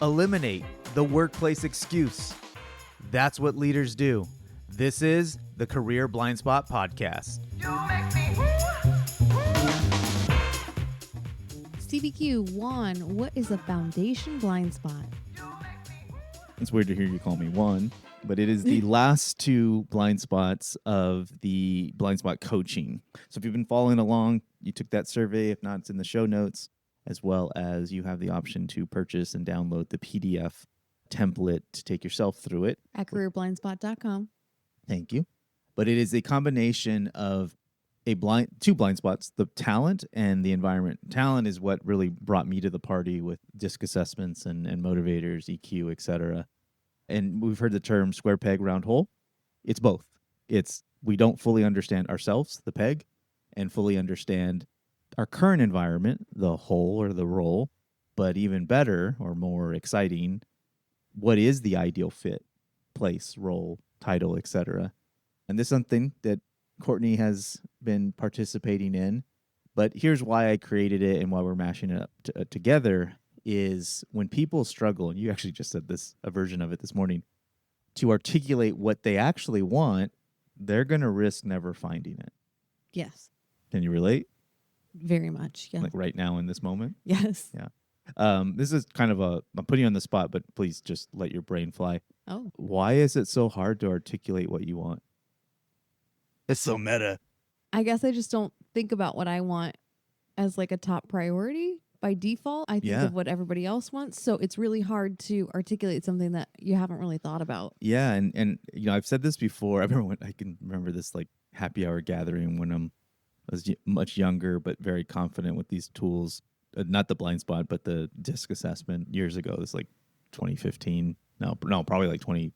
Eliminate the workplace excuse. That's what leaders do. This is the Career Blind Spot Podcast. CBQ, Juan, what is a foundation blind spot? It's weird to hear you call me Juan, but it is the last two blind spots of the blind spot coaching. So if you've been following along, you took that survey. If not, it's in the show notes, as well as you have the option to purchase and download the PDF template to take yourself through it. At careerblindspot.com. Thank you. But it is a combination of two blind spots, the talent and the environment. Talent is what really brought me to the party with DISC assessments and motivators, EQ, etc. And we've heard the term square peg, round hole. It's both. It's we don't fully understand ourselves, the peg, and fully understand our current environment, the hole or the role. But even better or more exciting, what is the ideal fit, place, role, title, etc. And this is something that Courtney has been participating in. But here's why I created it and why we're mashing it up together is when people struggle, and you actually just said this, a version of it this morning, to articulate what they actually want, they're going to risk never finding it. Yes. Can you relate? Very much. Yeah. Like right now in this moment? Yes. Yeah. This is kind of I'm putting you on the spot, but please just let your brain fly. Oh. Why is it so hard to articulate what you want? It's so meta. I guess I just don't think about what I want as like a top priority. By default, I think of what everybody else wants. So it's really hard to articulate something that you haven't really thought about. Yeah. And you know, I've said this before. I can remember this like happy hour gathering when I was much younger, but very confident with these tools. Not the blind spot, but the DISC assessment years ago. It was like 2015. No, probably like 20.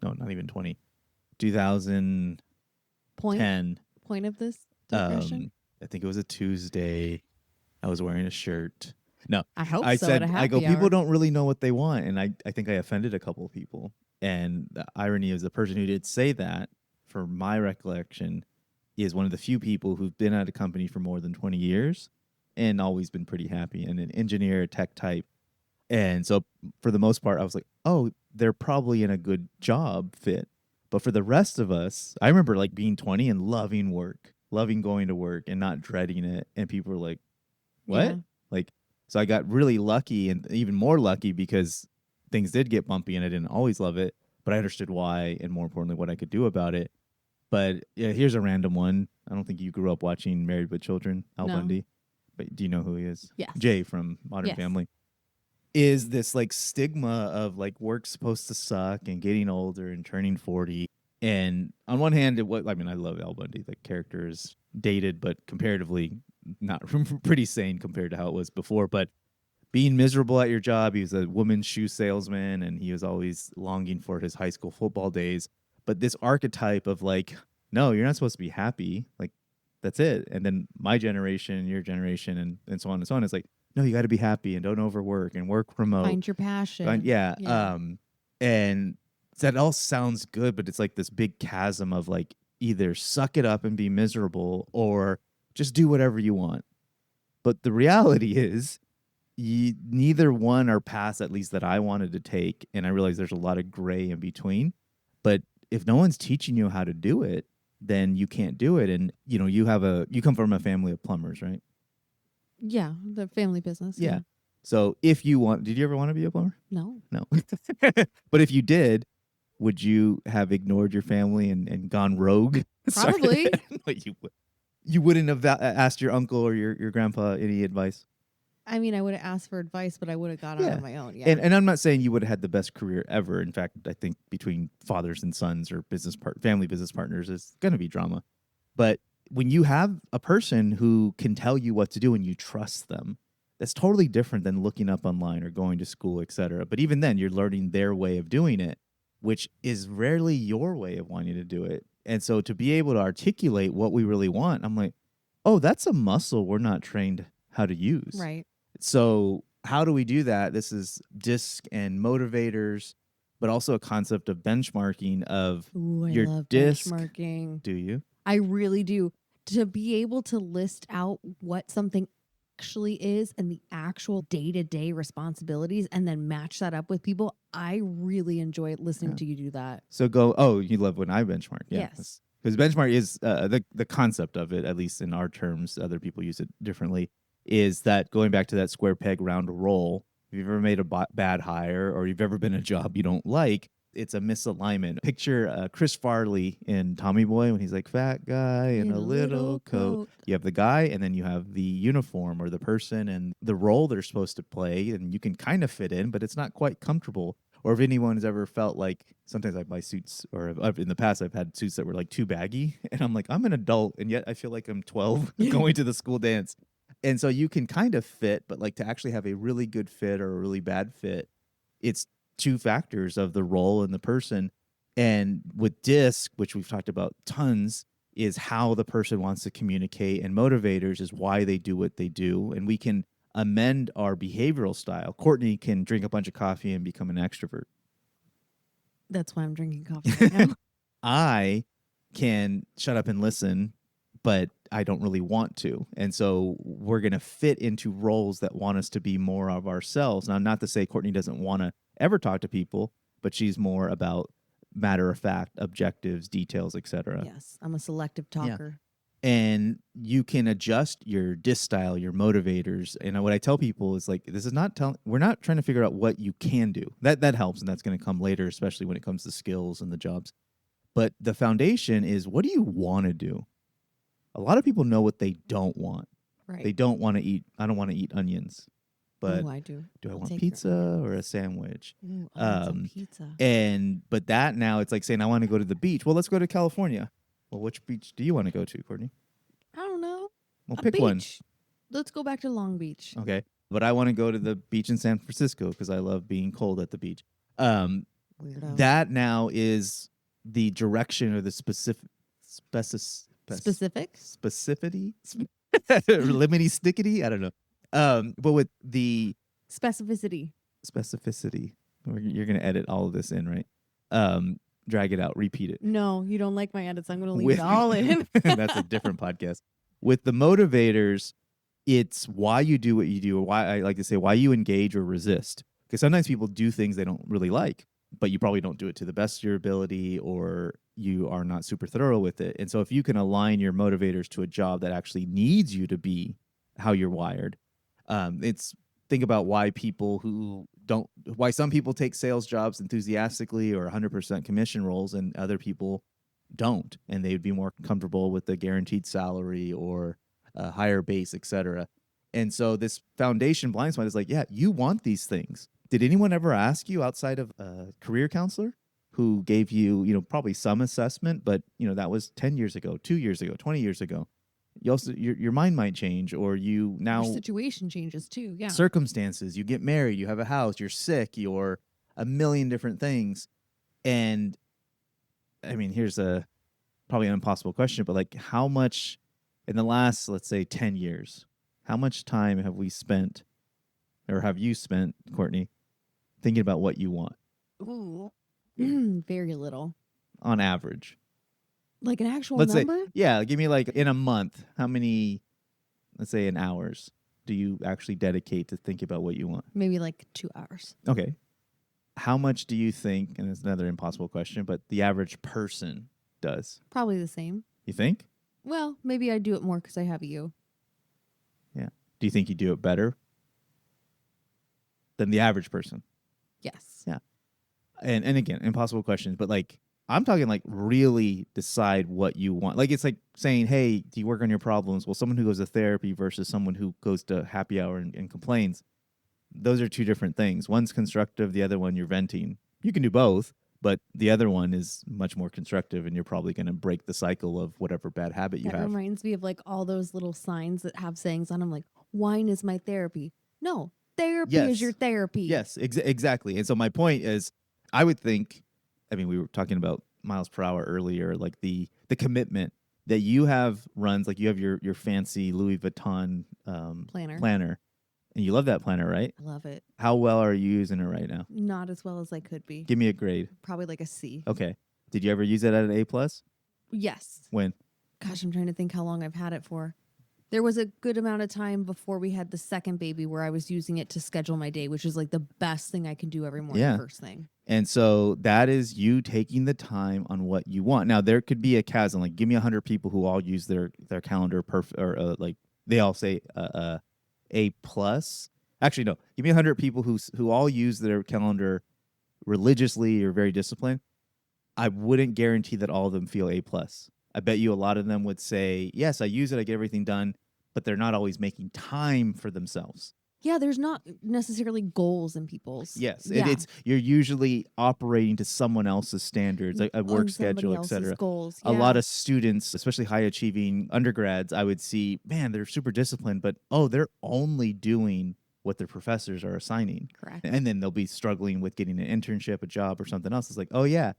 No, not even 20. 2010. Point of this digression? I think it was a Tuesday. I was wearing a shirt. No, I hope I so. said, at a happy I go, hour. people don't really know what they want. And I think I offended a couple of people. And the irony is the person who did say that, for my recollection, is one of the few people who've been at a company for more than 20 years and always been pretty happy, and an engineer, tech type. And so for the most part, I was like, oh, they're probably in a good job fit. But for the rest of us, I remember like being 20 and loving work, loving going to work and not dreading it. And people were like, what? Yeah. Like, so I got really lucky, and even more lucky because things did get bumpy and I didn't always love it, but I understood why, and more importantly, what I could do about it. But yeah, here's a random one. I don't think you grew up watching Married with Children, Al No. Bundy. But do you know who he is? Yes. Jay from Modern Yes. Family. Is this like stigma of like work's supposed to suck and getting older and turning 40. And on one hand, I love Al Bundy. The character is dated, but comparatively not pretty sane compared to how it was before. But being miserable at your job, he was a woman's shoe salesman, and he was always longing for his high school football days. But this archetype of like, no, you're not supposed to be happy. Like, that's it. And then my generation, your generation, and so on and so on. It's like, no, you got to be happy and don't overwork and work remote. Find your passion. Yeah. Yeah. And that all sounds good, but it's like this big chasm of like either suck it up and be miserable or just do whatever you want. But the reality is neither one are paths, at least that I wanted to take. And I realize there's a lot of gray in between. But if no one's teaching you how to do it, then you can't do it. And, you know, you come from a family of plumbers, right? Yeah. The family business. Yeah. So if you did you ever want to be a plumber? No. No. But if you did, would you have ignored your family and gone rogue? Probably. Like you wouldn't have asked your uncle or your grandpa any advice? I mean, I would have asked for advice, but I would have got on my own. Yeah. And I'm not saying you would have had the best career ever. In fact, I think between fathers and sons or family business partners is going to be drama. But when you have a person who can tell you what to do and you trust them, that's totally different than looking up online or going to school, etc. But even then, you're learning their way of doing it, which is rarely your way of wanting to do it. And so to be able to articulate what we really want, I'm like, oh, that's a muscle we're not trained how to use. Right. So how do we do that? This is DISC and motivators, but also a concept of benchmarking of Ooh, I your love DISC. benchmarking. Do you? I really do. To be able to list out what something actually is and the actual day-to-day responsibilities, and then match that up with people, I really enjoy listening to you do that. So you love when I benchmark. Yeah. Yes. Because benchmark is the concept of it, at least in our terms, other people use it differently, is that going back to that square peg round roll, if you've ever made a bad hire or you've ever been in a job you don't like, it's a misalignment. Picture Chris Farley in Tommy Boy when he's like, fat guy in a little coat. You have the guy and then you have the uniform or the person and the role they're supposed to play, and you can kind of fit in, but it's not quite comfortable. Or if anyone has ever felt like, sometimes I buy suits, or in the past I've had suits that were like too baggy, and I'm like, I'm an adult, and yet I feel like I'm 12 going to the school dance. And so you can kind of fit, but like to actually have a really good fit or a really bad fit, it's two factors of the role and the person. And with DISC, which we've talked about tons, is how the person wants to communicate, and motivators is why they do what they do. And we can amend our behavioral style. Courtney can drink a bunch of coffee and become an extrovert. That's why I'm drinking coffee right now. I can shut up and listen, but I don't really want to. And so we're going to fit into roles that want us to be more of ourselves. Now, not to say Courtney doesn't want to ever talk to people, but she's more about matter of fact, objectives, details, etc. Yes, I'm a selective talker. And you can adjust your DISC style, your motivators. And what I tell people is like, this is not we're not trying to figure out what you can do. That helps, and that's going to come later, especially when it comes to skills and the jobs. But the foundation is, what do you want to do? A lot of people know what they don't want. Right. They don't want to eat. I don't want to eat onions. But I do. Do I I'll want take pizza your or a sandwich? Ooh, I want some pizza. But that now it's like saying, I want to go to the beach. Well, let's go to California. Well, which beach do you want to go to, Courtney? I don't know. Well, A pick beach. one. Let's go back to Long Beach. Okay. But I want to go to the beach in San Francisco because I love being cold at the beach. Weirdo. That now is the direction or the specificity, limity stickity. I don't know. But with the specificity, you're going to edit all of this in, right? Drag it out, repeat it. No, you don't like my edits. I'm going to leave it all in. That's a different podcast. With the motivators, it's why you do what you do, or why I like to say why you engage or resist. Because sometimes people do things they don't really like, but you probably don't do it to the best of your ability, or you are not super thorough with it. And so if you can align your motivators to a job that actually needs you to be how you're wired, think about why why some people take sales jobs enthusiastically or 100% commission roles and other people don't, and they'd be more comfortable with the guaranteed salary or a higher base, etc. And so this foundation blind spot is like, yeah, you want these things. Did anyone ever ask you outside of a career counselor who gave you, probably some assessment, but that was 10 years ago, 2 years ago, 20 years ago. You also your mind might change, or your situation changes too. Yeah. Circumstances, you get married, you have a house, you're sick, you're a million different things. And I mean, here's probably an impossible question, but like, how much in the last, let's say 10 years, how much time have we spent, or have you spent, Courtney, thinking about what you want? Ooh, very little. On average. Like an actual let's number? Say, yeah, give me like in a month, how many, let's say in hours, do you actually dedicate to think about what you want? Maybe like 2 hours. Okay. How much do you think, and it's another impossible question, but the average person does? Probably the same. You think? Well, maybe I do it more because I have you. Yeah. Do you think you do it better than the average person? Yes. Yeah. And again, impossible questions, but like, I'm talking like really decide what you want. Like, it's like saying, hey, do you work on your problems? Well, someone who goes to therapy versus someone who goes to happy hour and complains, those are two different things. One's constructive, the other one you're venting. You can do both, but the other one is much more constructive, and you're probably going to break the cycle of whatever bad habit you have. That reminds me of like all those little signs that have sayings on them, like, wine is my therapy. No, therapy is your therapy. Yes, exactly. And so my point is, I would think, we were talking about miles per hour earlier, like the commitment that you have runs, like you have your fancy Louis Vuitton planner, and you love that planner, right? I love it. How well are you using it right now? Not as well as I could be. Give me a grade. Probably like a C. Okay. Did you ever use it at an A+? Yes. When? Gosh, I'm trying to think how long I've had it for. There was a good amount of time before we had the second baby where I was using it to schedule my day, which is like the best thing I can do every morning, first thing. And so that is you taking the time on what you want. Now, there could be a chasm. Like, give me 100 people who all use their calendar perfect, or like they all say A plus. Actually, no. Give me 100 people who all use their calendar religiously or very disciplined. I wouldn't guarantee that all of them feel A plus. I bet you a lot of them would say, yes, I use it, I get everything done, but they're not always making time for themselves. Yeah, there's not necessarily goals in people's. Yes, it's you're usually operating to someone else's standards, a work schedule, etc. Goals. A lot of students, especially high achieving undergrads, I would see, man, they're super disciplined, but they're only doing what their professors are assigning. Correct. And then they'll be struggling with getting an internship, a job, or something else. It's like, oh yeah,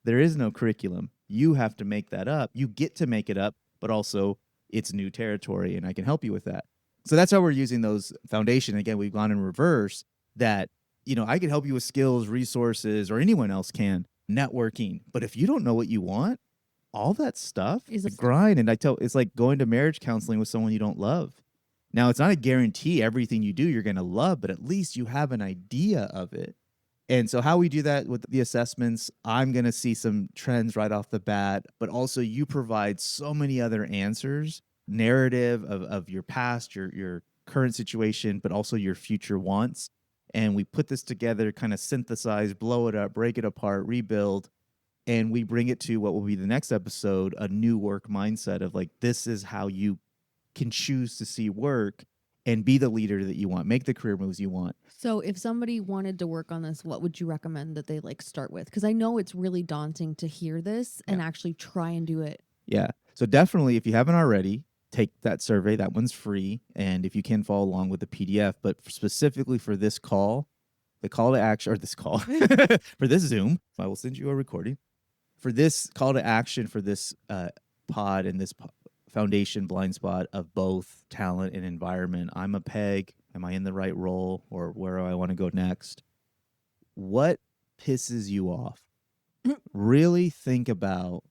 there is no curriculum. You have to make that up. You get to make it up, but also it's new territory, and I can help you with that. So that's how we're using those foundation. Again, we've gone in reverse that, I could help you with skills, resources, or anyone else can, networking. But if you don't know what you want, all that stuff is a grind. And it's like going to marriage counseling with someone you don't love. Now, it's not a guarantee everything you do you're going to love, but at least you have an idea of it. And so how we do that with the assessments, I'm going to see some trends right off the bat, but also you provide so many other answers, narrative of your past, your current situation, but also your future wants. And we put this together, kind of synthesize, blow it up, break it apart, rebuild, and we bring it to what will be the next episode, a new work mindset of like, this is how you can choose to see work and be the leader that you want, make the career moves you want. So if somebody wanted to work on this, what would you recommend that they start with? Because I know it's really daunting to hear this and actually try and do it. Yeah. So definitely, if you haven't already, take that survey. That one's free. And if you can, follow along with the PDF. But specifically for this call, the call to action, or this call, for this Zoom, so I will send you a recording. For this call to action for this pod and this foundation blind spot of both talent and environment. I'm a PEG. Am I in the right role, or where do I want to go next? What pisses you off? Really think about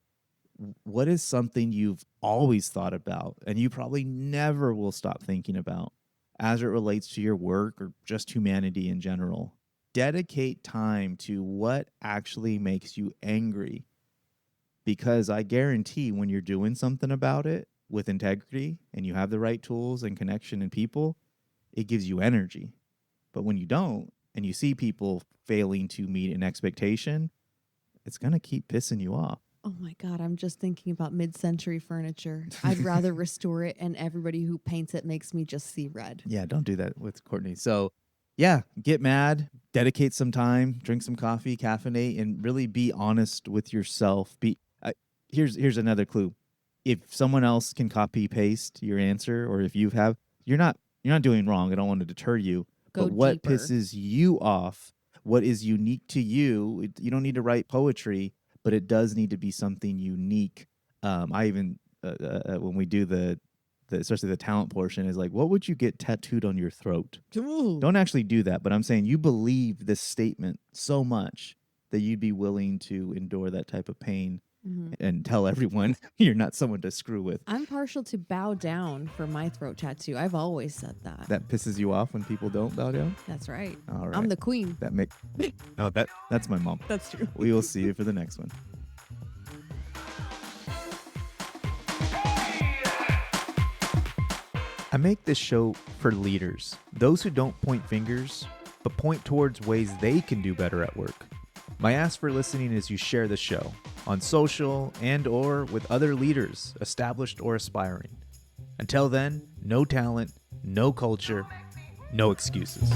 what is something you've always thought about and you probably never will stop thinking about as it relates to your work or just humanity in general. Dedicate time to what actually makes you angry. Because I guarantee when you're doing something about it with integrity and you have the right tools and connection and people, it gives you energy. But when you don't and you see people failing to meet an expectation, it's going to keep pissing you off. Oh my God, I'm just thinking about mid-century furniture. I'd rather restore it, and everybody who paints it makes me just see red. Yeah, don't do that with Courtney. So yeah, get mad, dedicate some time, drink some coffee, caffeinate, and really be honest with yourself. Here's another clue. If someone else can copy paste your answer, or if you have, you're not doing wrong. I don't want to deter you. But what pisses you off, what is unique to you, you don't need to write poetry, but it does need to be something unique. I even, when we do the especially the talent portion, is like, what would you get tattooed on your throat? Ooh. Don't actually do that, but I'm saying you believe this statement so much that you'd be willing to endure that type of pain and tell everyone you're not someone to screw with. I'm partial to bow down for my throat tattoo. I've always said that. That pisses you off when people don't bow down? That's right. All right. I'm the queen. That's my mom. That's true. We will see you for the next one. I make this show for leaders, those who don't point fingers, but point towards ways they can do better at work. My ask for listening is you share the show on social and/or with other leaders, established or aspiring. Until then, no talent, no culture, no excuses.